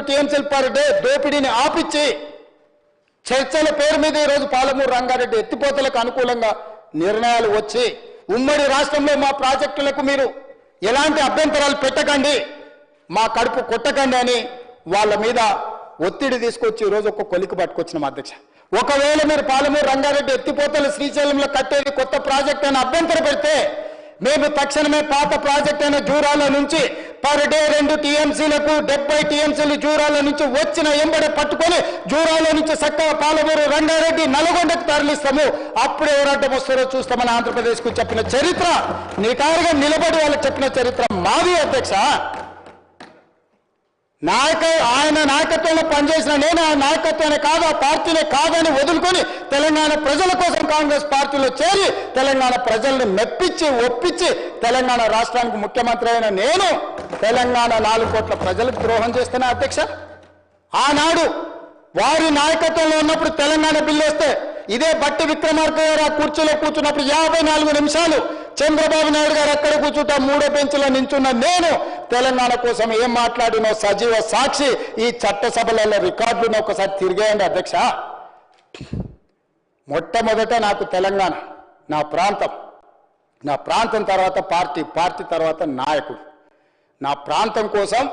టీఎంసీలు per day దోపిడీని ఆపిచ్చి చర్చల పేరు మీద ఈరోజు పాలమూరు రంగారెడ్డి ఎత్తిపోతలకు అనుకూలంగా నిర్ణయాలు వచ్చి ఉమ్మడి రాష్ట్రంలో మా ప్రాజెక్టులకు మీరు ఎలాంటి అభ్యంతరాలు పెట్టకండి, మా కడుపు కొట్టకండి అని వాళ్ళ మీద ఒత్తిడి తీసుకొచ్చి ఈరోజు ఒక కొలికి పట్టుకొచ్చినాం అధ్యక్ష. ఒకవేళ మీరు పాలమూరు రంగారెడ్డి ఎత్తిపోతలు శ్రీశైలంలో కట్టేది కొత్త ప్రాజెక్ట్ అని అభ్యంతరం పెడితే మేము తక్షణమే పాత ప్రాజెక్ట్ అయిన జూరాల నుంచి పర్ డే 2 టీఎంసీలకు 70 టీఎంసీలు జూరాల నుంచి వచ్చిన ఎంబడే పట్టుకొని జూరాల నుంచి చక్కగా పాలమూరు రంగారెడ్డి నల్గొండకు తరలిస్తాము. అప్పుడు ఎవరంటే వస్తారో చూస్తామని ఆంధ్రప్రదేశ్కు చెప్పిన చరిత్ర, నిటారుగా నిలబడి వాళ్ళకి చెప్పిన చరిత్ర మాది అధ్యక్ష. ఆయన నాయకత్వంలో పనిచేసిన నేను ఆ నాయకత్వాన్ని కాదు, ఆ పార్టీనే కాదని వదులుకొని తెలంగాణ ప్రజల కోసం కాంగ్రెస్ పార్టీలో చేరి తెలంగాణ ప్రజల్ని మెప్పించి ఒప్పించి తెలంగాణ రాష్ట్రానికి ముఖ్యమంత్రి అయిన నేను తెలంగాణ 4 కోట్ల ప్రజలకు ద్రోహం చేస్తున్నా అధ్యక్ష. ఆనాడు వారి నాయకత్వంలో ఉన్నప్పుడు తెలంగాణ బిల్లు వస్తే ఇదే బట్టి విక్రమార్క గారు ఆ కుర్చీలో కూర్చున్నప్పుడు 54 నిమిషాలు చంద్రబాబు నాయుడు గారు అక్కడ కూర్చుంటా 3వ బెంచ్లో నించున్న నేను తెలంగాణ కోసం ఏం మాట్లాడినో సజీవ సాక్షి ఈ చట్టసభలలో రికార్డులను ఒకసారి తిరిగేయండి అధ్యక్ష. మొట్టమొదట నాకు తెలంగాణ నా ప్రాంతం తర్వాత పార్టీ తర్వాత నాయకుడు. నా ప్రాంతం కోసం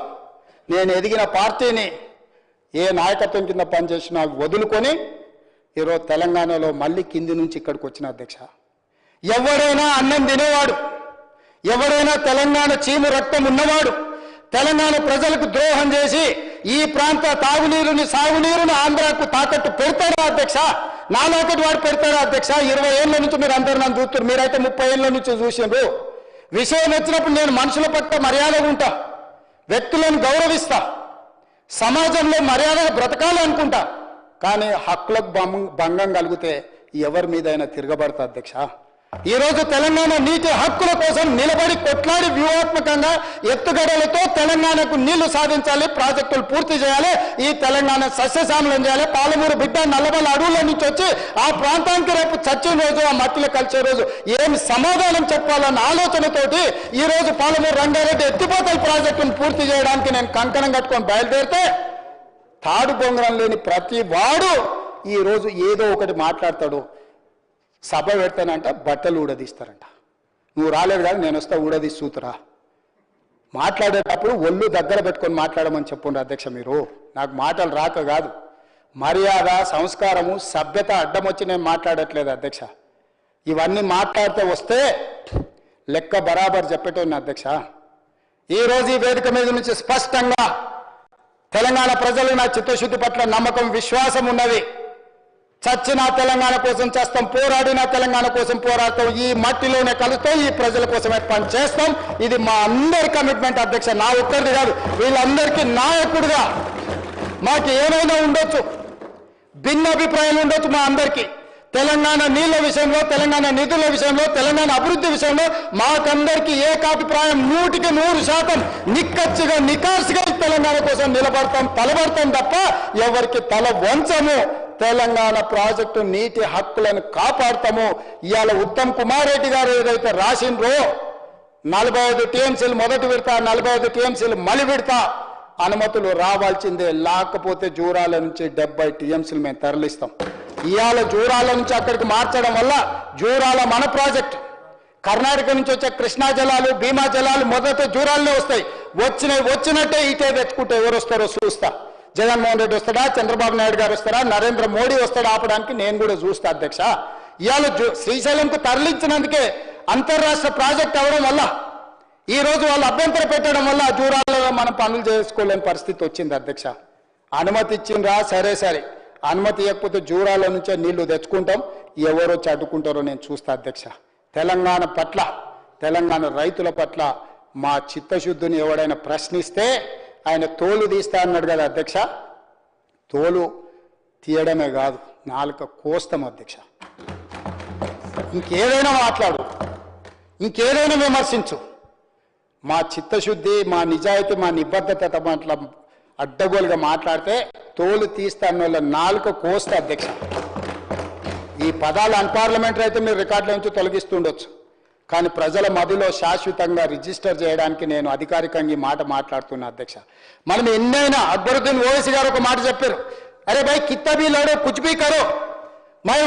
నేను ఎదిగిన పార్టీని ఏ నాయకత్వం కింద పనిచేసినా వదులుకొని ఈరోజు తెలంగాణలో మళ్ళీ కింది నుంచి ఇక్కడికి వచ్చిన అధ్యక్ష. ఎవరైనా అన్నం తినేవాడు, ఎవరైనా తెలంగాణ చీము రక్తం ఉన్నవాడు తెలంగాణ ప్రజలకు ద్రోహం చేసి ఈ ప్రాంత తాగునీరుని సాగునీరుని ఆంధ్రాకు తాకట్టు పెడతారా అధ్యక్ష? నాలాకటి వాడు పెడతారా అధ్యక్ష? 20 ఏళ్ళ నుంచి మీరు అందరూ నన్ను చూస్తున్నారు, మీరైతే 30 ఏళ్ళ నుంచి చూసిండ్రు. విషయం వచ్చినప్పుడు నేను మనుషుల పట్ల మర్యాదగా ఉంటా, వ్యక్తులను గౌరవిస్తా, సమాజంలో మర్యాదగా బ్రతకాలి అనుకుంటా. కానీ హక్కులకు భంగం కలిగితే ఎవరి మీదైనా తిరగబడతా అధ్యక్ష. ఈరోజు తెలంగాణ నీటి హక్కుల కోసం నిలబడి కొట్లాడి వ్యూహాత్మకంగా ఎత్తుగడలతో తెలంగాణకు నీళ్లు సాధించాలి, ప్రాజెక్టులు పూర్తి చేయాలి, ఈ తెలంగాణ సస్యశ్యామలం చేయాలి. పాలమూరు బిడ్డ నల్లబల్ల అడవుల నుంచి వచ్చి ఆ ప్రాంతానికి రేపు చచ్చిన రోజు ఆ మట్టిలో కలిసే రోజు ఏమి సమాధానం చెప్పాలన్న ఆలోచనతోటి ఈరోజు పాలమూరు రంగారెడ్డి ఎత్తిపోతల ప్రాజెక్టును పూర్తి చేయడానికి నేను కంకణం కట్టుకొని బయలుదేరితే తాడు బొంగరం లేని ప్రతి వాడు ఈరోజు ఏదో ఒకటి మాట్లాడతాడు. సభ పెడతానంట బట్టలు ఊడదీస్తారంట. నువ్వు రాలేదు కానీ నేను వస్తా ఊడదీసి చూతురా. మాట్లాడేటప్పుడు ఒళ్ళు దగ్గర పెట్టుకొని మాట్లాడమని చెప్పుండ్రు అధ్యక్ష. మీరు నాకు మాటలు రాక కాదు, మర్యాద సంస్కారము సభ్యత అడ్డం వచ్చి నేను మాట్లాడట్లేదు అధ్యక్ష. ఇవన్నీ మాట్లాడితే వస్తే లెక్క బరాబర్ చెప్పేటోని అధ్యక్ష. ఈరోజు ఈ వేదిక మీద నుంచి స్పష్టంగా తెలంగాణ ప్రజలు నా చిత్తశుద్ధి పట్ల నమ్మకం విశ్వాసం ఉన్నది. చచ్చిన తెలంగాణ కోసం చేస్తాం, పోరాడిన తెలంగాణ కోసం పోరాడతాం, ఈ మట్టిలోనే కలుస్తాం, ఈ ప్రజల కోసమే పని చేస్తాం. ఇది మా అందరి కమిట్మెంట్ అధ్యక్ష, నా ఒక్కరిది కాదు. వీళ్ళందరికీ నాయకుడిగా మాకు ఏమైనా ఉండొచ్చు, భిన్న అభిప్రాయాలు ఉండొచ్చు మా అందరికీ. తెలంగాణ నీళ్ల విషయంలో, తెలంగాణ నిధుల విషయంలో, తెలంగాణ అభివృద్ధి విషయంలో మాకందరికీ ఏకాభిప్రాయం 100% నిక్కచ్చిగా నికార్సిగా తెలంగాణ కోసం నిలబడతాం, తలబడతాం తప్ప ఎవరికి తల వంచము. తెలంగాణ ప్రాజెక్టు నీటి హక్కులను కాపాడతాము. ఇవాళ ఉత్తమ్ కుమార్ రెడ్డి గారు ఏదైతే రాసిండ్రో 45 టీఎంసీలు మొదటి విడత, 45 టీఎంసీలు మలి విడత అనుమతులు రావాల్సిందే, లేకపోతే జూరాల నుంచి 70 టీఎంసీలు మేము తరలిస్తాం. ఇవాళ జూరాల నుంచి అక్కడికి మార్చడం వల్ల జూరాల మన ప్రాజెక్ట్, కర్ణాటక నుంచి వచ్చే కృష్ణా జలాలు భీమా జలాలు మొదట జూరాలనే వస్తాయి. వచ్చినట్టే ఇటే తెచ్చుకుంటే ఎవరు వస్తారో చూస్తా. జగన్మోహన్ రెడ్డి వస్తాడా, చంద్రబాబు నాయుడు గారు వస్తారా, నరేంద్ర మోడీ వస్తాడా ఆపడానికి నేను కూడా చూస్తా అధ్యక్ష. ఇవాళ శ్రీశైలంకు తరలించినందుకే అంతర్రాష్ట్ర ప్రాజెక్ట్ అవడం వల్ల ఈరోజు వాళ్ళు అభ్యంతరం పెట్టడం వల్ల జూరాలలో మనం పనులు చేసుకోలేని పరిస్థితి వచ్చింది అధ్యక్ష. అనుమతి ఇచ్చిండ్రా, సరే, అనుమతి ఇవ్వకపోతే జూరాల నుంచే నీళ్లు తెచ్చుకుంటాం, ఎవరు వచ్చి అడ్డుకుంటారో నేను చూస్తా అధ్యక్ష. తెలంగాణ పట్ల, తెలంగాణ రైతుల పట్ల మా చిత్తశుద్ధిని ఎవడైనా ప్రశ్నిస్తే ఆయన తోలు తీస్తా అన్నాడు కదా అధ్యక్ష. తోలు తీయడమే కాదు, నాలుక కోస్తాం అధ్యక్ష. ఇంకేదైనా మాట్లాడు, ఇంకేదైనా విమర్శించు, మా చిత్తశుద్ధి, మా నిజాయితీ, మా నిబద్ధత పట్ల అడ్డగోలుగా మాట్లాడితే తోలు తీస్తా అన్న వాళ్ళ నాలుక కోస్తా అధ్యక్ష. ఈ పదాలు అన్పార్లమెంటరీ అయితే మీరు రికార్డుల నుంచి తొలగిస్తుండొచ్చు, కానీ ప్రజల మధ్యలో శాశ్వతంగా రిజిస్టర్ చేయడానికి నేను అధికారికంగా ఈ మాట మాట్లాడుతున్నా అధ్యక్ష. మనం ఎన్నైనా అక్బరుద్దీన్ ఓవైసీ గారు ఒక మాట చెప్పారు, అరే భాయ్ కిత్తా భీ లడో కుచ్ భీ కరో మై